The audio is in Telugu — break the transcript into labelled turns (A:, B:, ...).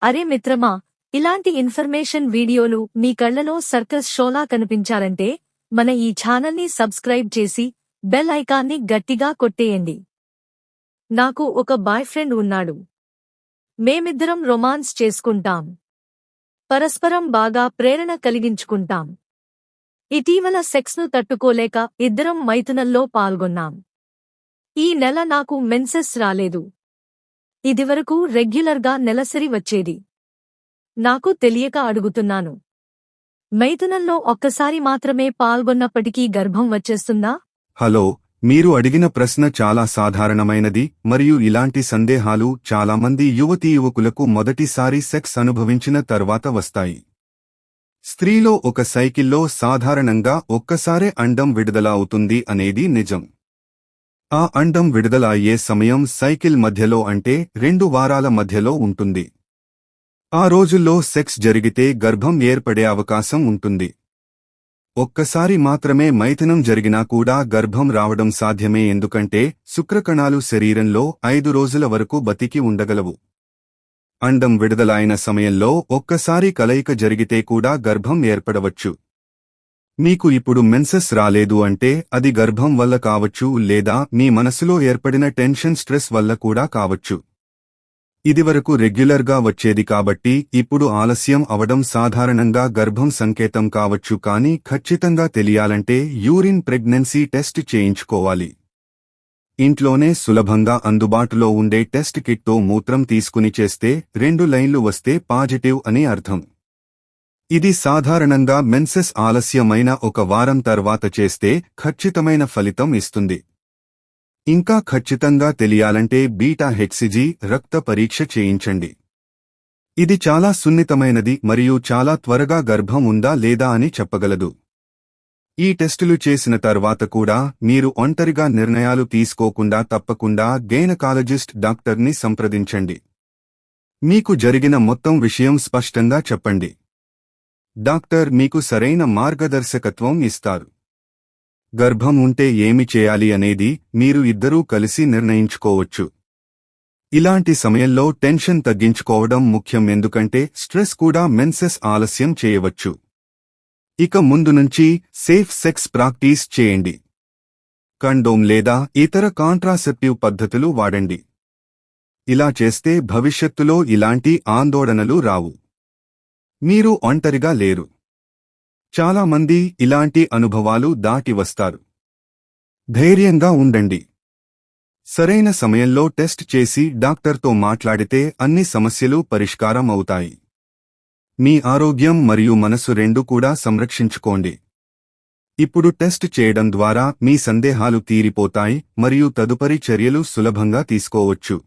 A: అరే మిత్రమా, ఇలాంటి ఇన్ఫర్మేషన్ వీడియోలు మీ కళ్లలో సర్కస్ షోలా కనిపించాలంటే మన ఈ ఛానల్ని సబ్స్క్రైబ్ చేసి బెల్ ఐకాన్ని గట్టిగా కొట్టేయండి. నాకు ఒక బాయ్ ఫ్రెండ్ ఉన్నాడు. మేమిద్దరం రొమాన్స్ చేసుకుంటాం. పరస్పరం బాగా ప్రేరణ కలిగించుకుంటాం. ఇటీవల సెక్స్ను తట్టుకోలేక ఇద్దరం మైథునంలో పాల్గొన్నాం. ఈ నెల నాకు మెన్సెస్ రాలేదు. ఇదివరకు రెగ్యులర్గా నెలసరి వచ్చేది. నాకు తెలియక అడుగుతున్నాను, మైథునంలో ఒక్కసారి మాత్రమే పాల్గొన్నప్పటికీ గర్భం వచ్చేస్తుందా?
B: హలో, మీరు అడిగిన ప్రశ్న చాలా సాధారణమైనది మరియు ఇలాంటి సందేహాలు చాలామంది యువతీయువకులకు మొదటిసారి సెక్స్ అనుభవించిన తర్వాత వస్తాయి. స్త్రీలో ఒక సైకిల్లో సాధారణంగా ఒక్కసారే అండం విడుదల అవుతుంది అనేది నిజం. ఆ అండం విడుదల అయ్యే సమయం సైకిల్ మధ్యలో అంటే 2 వారాల మధ్యలో ఉంటుంది. ఆ రోజుల్లో సెక్స్ జరిగితే గర్భం ఏర్పడే అవకాశం ఉంటుంది. ఒక్కసారి మాత్రమే మైథునం జరిగినా కూడా గర్భం రావడం సాధ్యమే, ఎందుకంటే శుక్రకణాలు శరీరంలో 5 రోజుల వరకు బతికి ఉండగలవు. అండం విడుదల అయిన సమయంలో ఒక్కసారి కలయిక జరిగితే కూడా గర్భం ఏర్పడవచ్చు. మీకు ఇప్పుడు మెన్సెస్ రాలేదు అంటే అది గర్భం వల్ల కావచ్చు, లేదా మీ మనసులో ఏర్పడిన టెన్షన్ స్ట్రెస్ వల్ల కూడా కావచ్చు. ఇదివరకు రెగ్యులర్గా వచ్చేది కాబట్టి ఇప్పుడు ఆలస్యం అవడం సాధారణంగా గర్భం సంకేతం కావచ్చు, కానీ ఖచ్చితంగా తెలియాలంటే యూరిన్ ప్రెగ్నెన్సీ టెస్ట్ చేయించుకోవాలి. ఇంట్లోనే సులభంగా అందుబాటులో ఉండే టెస్ట్ కిట్తో మూత్రం తీసుకుని చేస్తే 2 లైన్లు వస్తే పాజిటివ్ అని అర్థం. ఇది సాధారణంగా మెన్సెస్ ఆలస్యమైన 1 వారం తర్వాత చేస్తే ఖచ్చితమైన ఫలితం ఇస్తుంది. ఇంకా ఖచ్చితంగా తెలియాలంటే బీటా హెచ్సిజీ రక్త పరీక్ష చేయించండి. ఇది చాలా సున్నితమైనది మరియు చాలా త్వరగా గర్భం ఉందా లేదా అని చెప్పగలదు. ఈ టెస్టులు చేసిన తర్వాత కూడా మీరు ఒంటరిగా నిర్ణయాలు తీసుకోకుండా తప్పకుండా గైనకాలజిస్ట్ డాక్టర్ని సంప్రదించండి. మీకు జరిగిన మొత్తం విషయం స్పష్టంగా చెప్పండి. డాక్టర్ మీకు సరైన మార్గదర్శకత్వం ఇస్తారు. గర్భం ఉంటే ఏమి చేయాలి అనేది మీరు ఇద్దరూ కలిసి నిర్ణయించుకోవచ్చు. ఇలాంటి సమయంలో టెన్షన్ తగ్గించుకోవడం ముఖ్యం, ఎందుకంటే స్ట్రెస్ కూడా మెన్సెస్ ఆలస్యం చేయవచ్చు. ఇక ముందు నుంచి సేఫ్ సెక్స్ ప్రాక్టీస్ చేయండి. కండోమ్ లేదా ఇతర కాంట్రాసెప్టివ్ పద్ధతులు వాడండి. ఇలా చేస్తే భవిష్యత్తులో ఇలాంటి ఆందోళనలు రావు. మీరు ఒంటరిగా లేరు. చాలా మంది ఇలాంటి అనుభవాలు దాటి వస్తారు. ధైర్యంగా ఉండండి. సరైన సమయంలో టెస్ట్ చేసి డాక్టర్తో మాట్లాడితే అన్ని సమస్యలు పరిష్కారం అవుతాయి. మీ ఆరోగ్యం మరియు మనసు రెండూ కూడా సంరక్షించుకోండి. ఇప్పుడు టెస్ట్ చేయడం ద్వారా మీ సందేహాలు తీరిపోతాయి మరియు తదుపరి చర్యలు సులభంగా తీసుకోవచ్చు.